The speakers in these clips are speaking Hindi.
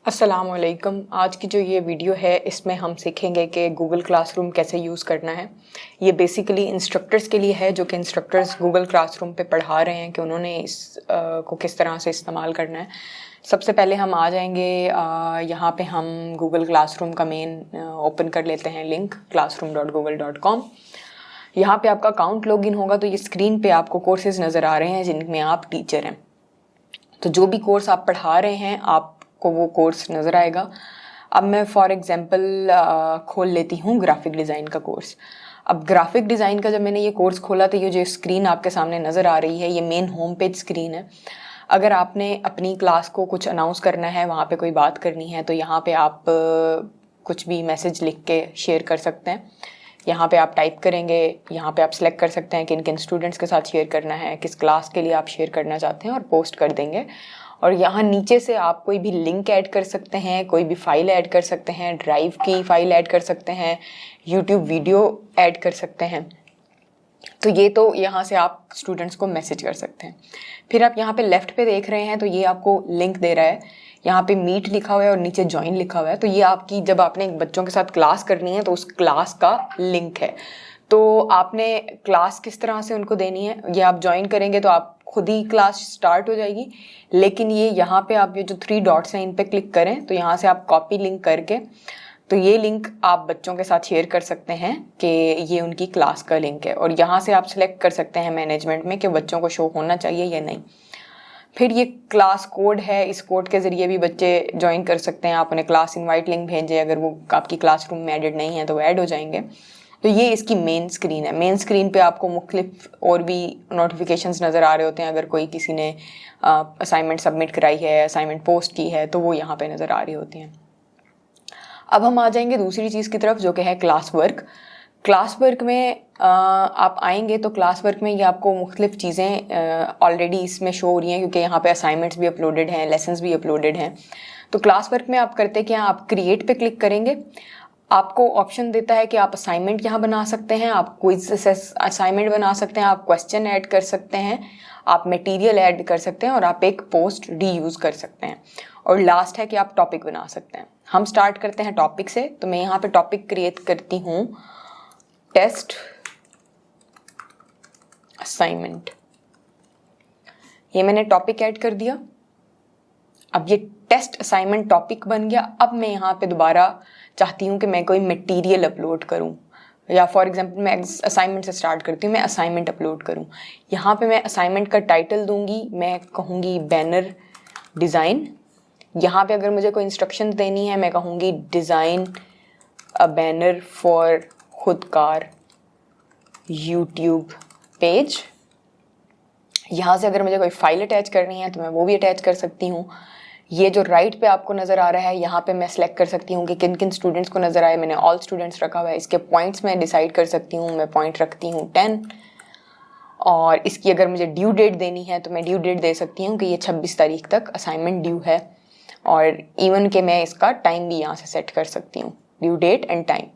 अस्सलामुअलैकुम। आज की जो ये वीडियो है इसमें हम सीखेंगे कि गूगल क्लासरूम कैसे यूज़ करना है। ये बेसिकली इंस्ट्रक्टर्स के लिए है जो कि इंस्ट्रक्टर्स गूगल क्लासरूम पे पढ़ा रहे हैं कि उन्होंने इस को किस तरह से इस्तेमाल करना है। सबसे पहले हम आ जाएंगे यहाँ पे हम गूगल क्लासरूम का मेन ओपन कर लेते हैं लिंक classroom.google.com। यहाँ पे आपका अकाउंट लॉगिन होगा तो ये स्क्रीन पे आपको कोर्सेज नज़र आ रहे हैं जिनमें आप टीचर हैं। तो जो भी कोर्स आप पढ़ा रहे हैं आपको वो कोर्स नज़र आएगा। अब मैं फॉर एग्जांपल खोल लेती हूँ ग्राफिक डिज़ाइन का कोर्स। अब ग्राफिक डिज़ाइन का जब मैंने ये कोर्स खोला तो ये जो स्क्रीन आपके सामने नज़र आ रही है ये मेन होम पेज स्क्रीन है। अगर आपने अपनी क्लास को कुछ अनाउंस करना है, वहाँ पे कोई बात करनी है, तो यहाँ पे आप कुछ भी मैसेज लिख के शेयर कर सकते हैं। यहाँ पे आप टाइप करेंगे, यहाँ पे आप सिलेक्ट कर सकते हैं किन किन स्टूडेंट्स के साथ शेयर करना है, किस क्लास के लिए आप शेयर करना चाहते हैं और पोस्ट कर देंगे। और यहाँ नीचे से आप कोई भी लिंक ऐड कर सकते हैं, कोई भी फाइल ऐड कर सकते हैं, ड्राइव की फाइल ऐड कर सकते हैं, यूट्यूब वीडियो ऐड कर सकते हैं। तो ये तो यहाँ से आप स्टूडेंट्स को मैसेज कर सकते हैं। फिर आप यहाँ पे लेफ्ट पे देख रहे हैं तो ये आपको लिंक दे रहा है। यहाँ पे मीट लिखा हुआ है और नीचे ज्वाइन लिखा हुआ है। तो ये आपकी जब आपने बच्चों के साथ क्लास करनी है तो उस क्लास का लिंक है। तो आपने क्लास किस तरह से उनको देनी है, ये आप ज्वाइन करेंगे तो आप खुद ही क्लास स्टार्ट हो जाएगी। लेकिन ये यहाँ पे आप ये जो 3 डॉट्स हैं इन पे क्लिक करें तो यहाँ से आप कॉपी लिंक करके तो ये लिंक आप बच्चों के साथ शेयर कर सकते हैं कि ये उनकी क्लास का लिंक है। और यहाँ से आप सिलेक्ट कर सकते हैं मैनेजमेंट में कि बच्चों को शो होना चाहिए या नहीं। फिर ये क्लास कोड है, इस कोड के ज़रिए भी बच्चे ज्वाइन कर सकते हैं। आप उन्हें क्लास इनवाइट लिंक भेजें, अगर वो आपकी क्लासरूम में एडेड नहीं है तो वो ऐड हो जाएंगे। तो ये इसकी मेन स्क्रीन है। मेन स्क्रीन पे आपको मुख्तलिफ और भी नोटिफिकेशंस नज़र आ रहे होते हैं। अगर कोई किसी ने असाइनमेंट सबमिट कराई है, असाइनमेंट पोस्ट की है, तो वो यहाँ पे नज़र आ रही होती हैं। अब हम आ जाएंगे दूसरी चीज़ की तरफ जो कि है क्लास वर्क। क्लास वर्क में आप आएंगे तो क्लास वर्क में ये आपको मुख्तलिफ चीज़ें ऑलरेडी इसमें शो हो रही हैं क्योंकि यहाँ पे असाइनमेंट्स भी अपलोडेड हैं, लेसन्स भी अपलोडेड हैं। तो क्लास वर्क में आप करते क्या, आप क्रिएट पे क्लिक करेंगे, आपको ऑप्शन देता है कि आप असाइनमेंट यहाँ बना सकते हैं, आप क्विज असाइनमेंट बना सकते हैं, आप क्वेश्चन ऐड कर सकते हैं, आप मटेरियल ऐड कर सकते हैं और आप एक पोस्ट रीयूज़ कर सकते हैं। और लास्ट है कि आप टॉपिक बना सकते हैं। हम स्टार्ट करते हैं टॉपिक से। तो मैं यहाँ पे टॉपिक क्रिएट करती हूँ टेस्ट असाइनमेंट। ये मैंने टॉपिक ऐड कर दिया। अब ये टेस्ट असाइनमेंट टॉपिक बन गया। अब मैं यहाँ पे दोबारा चाहती हूँ कि मैं कोई मटेरियल अपलोड करूँ, या फॉर एग्जांपल मैं असाइनमेंट से स्टार्ट करती हूँ, मैं असाइनमेंट अपलोड करूँ। यहाँ पे मैं असाइनमेंट का टाइटल दूंगी, मैं कहूँगी बैनर डिज़ाइन। यहाँ पे अगर मुझे कोई इंस्ट्रक्शन देनी है मैं कहूँगी डिज़ाइन अ बैनर फॉर खुदकार यूट्यूब पेज। यहाँ से अगर मुझे कोई फाइल अटैच करनी है तो मैं वो भी अटैच कर सकती हूँ। ये जो राइट पे आपको नज़र आ रहा है यहाँ पे मैं सिलेक्ट कर सकती हूँ कि किन किन स्टूडेंट्स को नज़र आए। मैंने ऑल स्टूडेंट्स रखा हुआ है। इसके पॉइंट्स मैं डिसाइड कर सकती हूँ। मैं पॉइंट रखती हूँ 10। और इसकी अगर मुझे ड्यू डेट देनी है तो मैं ड्यू डेट दे सकती हूँ कि ये 26 तारीख तक असाइनमेंट ड्यू है। और इवन के मैं इसका टाइम भी यहाँ से सेट कर सकती हूँ, ड्यू डेट एंड टाइम।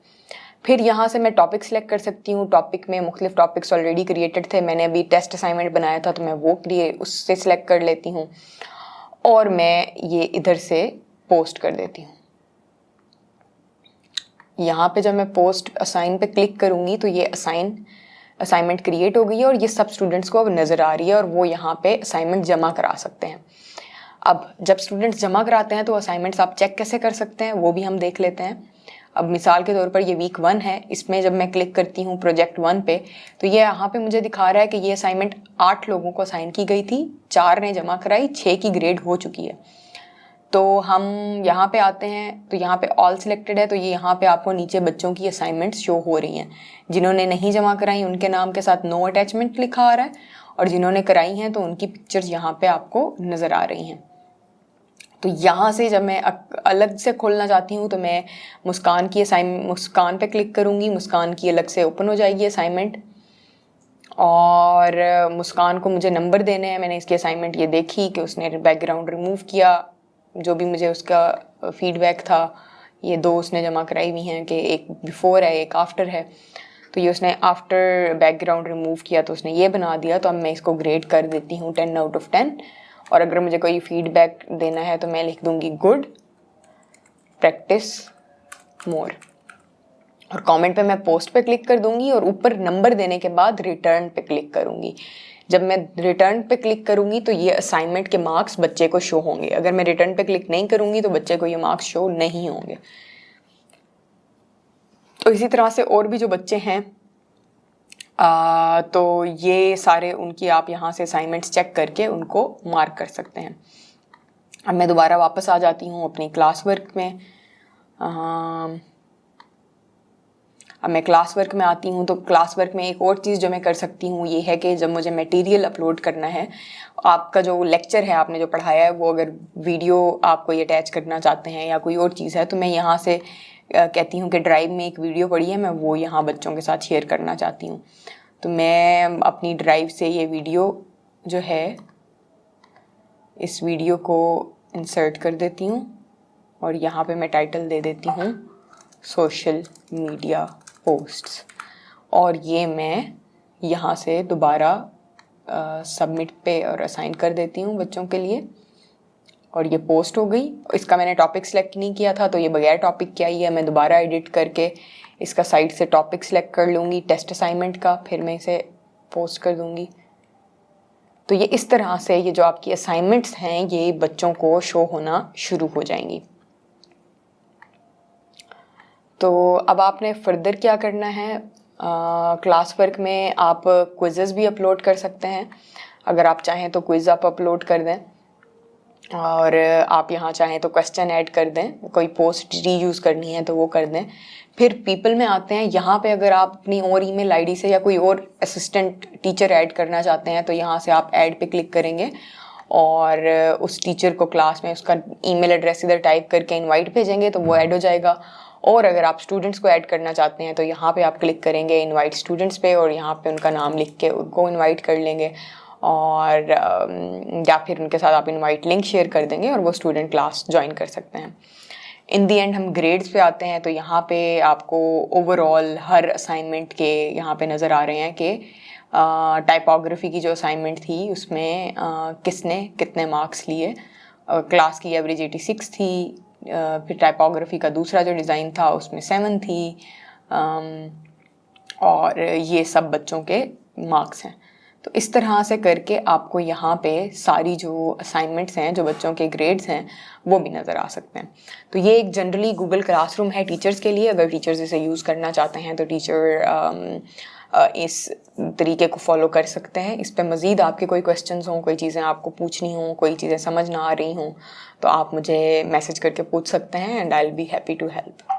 फिर यहाँ से मैं टॉपिक सिलेक्ट कर सकती हूँ। टॉपिक में मुख्तलिफ टॉपिक्स ऑलरेडी क्रिएटेड थे। मैंने अभी टेस्ट असाइनमेंट बनाया था तो मैं वो उससे सिलेक्ट कर लेती हूँ और मैं ये इधर से पोस्ट कर देती हूँ। यहाँ पे जब मैं पोस्ट असाइन पे क्लिक करूँगी तो ये असाइनमेंट क्रिएट हो गई है और ये सब स्टूडेंट्स को अब नज़र आ रही है और वो यहाँ पे असाइनमेंट जमा करा सकते हैं। अब जब स्टूडेंट्स जमा कराते हैं तो असाइनमेंट्स आप चेक कैसे कर सकते हैं वो भी हम देख लेते हैं। अब मिसाल के तौर पर ये वीक 1 है, इसमें जब मैं क्लिक करती हूँ प्रोजेक्ट 1 पे तो ये यहाँ पे मुझे दिखा रहा है कि ये असाइनमेंट 8 लोगों को असाइन की गई थी, 4 ने जमा कराई, 6 की ग्रेड हो चुकी है। तो हम यहाँ पे आते हैं तो यहाँ पे ऑल सिलेक्टेड है तो ये यहाँ पे आपको नीचे बच्चों की असाइनमेंट्स शो हो रही हैं। जिन्होंने नहीं जमा कराई उनके नाम के साथ नो अटैचमेंट लिखा आ रहा है और जिन्होंने कराई हैं तो उनकी पिक्चर्स यहाँ पे आपको नज़र आ रही हैं। तो यहाँ से जब मैं अलग से खोलना चाहती हूँ तो मैं मुस्कान पे क्लिक करूँगी। मुस्कान की अलग से ओपन हो जाएगी असाइनमेंट और मुस्कान को मुझे नंबर देने हैं। मैंने इसकी असाइनमेंट ये देखी कि उसने बैकग्राउंड रिमूव किया, जो भी मुझे उसका फीडबैक था। ये 2 उसने जमा कराई हुई हैं कि एक बिफोर है एक आफ्टर है। तो ये उसने आफ्टर बैकग्राउंड रिमूव किया तो उसने ये बना दिया। तो अब मैं इसको ग्रेड कर देती हूँ 10 आउट ऑफ 10। और अगर मुझे कोई फीडबैक देना है तो मैं लिख दूंगी गुड प्रैक्टिस मोर, और कमेंट पे मैं पोस्ट पे क्लिक कर दूंगी और ऊपर नंबर देने के बाद रिटर्न पे क्लिक करूंगी। जब मैं रिटर्न पे क्लिक करूंगी तो ये असाइनमेंट के मार्क्स बच्चे को शो होंगे। अगर मैं रिटर्न पे क्लिक नहीं करूंगी तो बच्चे को ये मार्क्स शो नहीं होंगे। तो इसी तरह से और भी जो बच्चे हैं तो ये सारे उनकी आप यहाँ से असाइनमेंट्स चेक करके उनको मार्क कर सकते हैं। अब मैं दोबारा वापस आ जाती हूँ अपनी क्लास वर्क में। अब मैं क्लास वर्क में आती हूँ तो क्लास वर्क में एक और चीज़ जो मैं कर सकती हूँ ये है कि जब मुझे मटेरियल अपलोड करना है, आपका जो लेक्चर है आपने जो पढ़ाया है वो अगर वीडियो आप कोई अटैच करना चाहते हैं या कोई और चीज़ है, तो मैं यहाँ से कहती हूँ कि ड्राइव में एक वीडियो पड़ी है, मैं वो यहाँ बच्चों के साथ शेयर करना चाहती हूँ। तो मैं अपनी ड्राइव से ये वीडियो जो है इस वीडियो को इंसर्ट कर देती हूँ और यहाँ पे मैं टाइटल दे देती हूँ सोशल मीडिया पोस्ट्स, और ये मैं यहाँ से दोबारा सबमिट पे और असाइन कर देती हूँ बच्चों के लिए, और ये पोस्ट हो गई। इसका मैंने टॉपिक सेलेक्ट नहीं किया था तो ये बगैर टॉपिक क्या ही है, मैं दोबारा एडिट करके इसका साइड से टॉपिक सेलेक्ट कर लूँगी टेस्ट असाइनमेंट का, फिर मैं इसे पोस्ट कर दूँगी। तो ये इस तरह से ये जो आपकी असाइनमेंट्स हैं ये बच्चों को शो होना शुरू हो जाएंगी। तो अब आपने फर्दर क्या करना है, क्लास वर्क में आप क्विज़ेस भी अपलोड कर सकते हैं। अगर आप चाहें तो क्विज़ आप अपलोड कर दें, और आप यहाँ चाहें तो क्वेश्चन ऐड कर दें, कोई पोस्ट रीयूज़ करनी है तो वो कर दें। फिर पीपल में आते हैं, यहाँ पे अगर आप अपनी और ईमेल आईडी से या कोई और असिस्टेंट टीचर ऐड करना चाहते हैं तो यहाँ से आप ऐड पे क्लिक करेंगे और उस टीचर को क्लास में उसका ईमेल एड्रेस इधर टाइप करके इनवाइट भेजेंगे तो वो ऐड हो जाएगा। और अगर आप स्टूडेंट्स को ऐड करना चाहते हैं तो यहाँ पे आप क्लिक करेंगे इनवाइट स्टूडेंट्स पे और यहाँ पे उनका नाम लिख के उनको इनवाइट कर लेंगे, और या फिर उनके साथ आप इनवाइट लिंक शेयर कर देंगे और वो स्टूडेंट क्लास ज्वाइन कर सकते हैं। इन दी एंड हम ग्रेड्स पे आते हैं, तो यहाँ पे आपको ओवरऑल हर असाइनमेंट के यहाँ पे नज़र आ रहे हैं कि टाइपोग्राफी की जो असाइनमेंट थी उसमें किसने कितने मार्क्स लिए। क्लास की एवरेज 86 थी, फिर टाइपोग्राफी का दूसरा जो डिज़ाइन था उसमें 7 थी, और ये सब बच्चों के मार्क्स हैं। तो इस तरह से करके आपको यहाँ पे सारी जो असाइनमेंट्स हैं, जो बच्चों के ग्रेड्स हैं, वो भी नज़र आ सकते हैं। तो ये एक जनरली गूगल क्लासरूम है टीचर्स के लिए। अगर टीचर्स इसे यूज़ करना चाहते हैं तो टीचर इस तरीके को फॉलो कर सकते हैं। इस पे मज़ीद आपके कोई क्वेश्चंस हों, कोई चीज़ें आपको पूछनी हों, कोई चीज़ें समझ ना आ रही हों, तो आप मुझे मैसेज करके पूछ सकते हैं and I will be happy to help.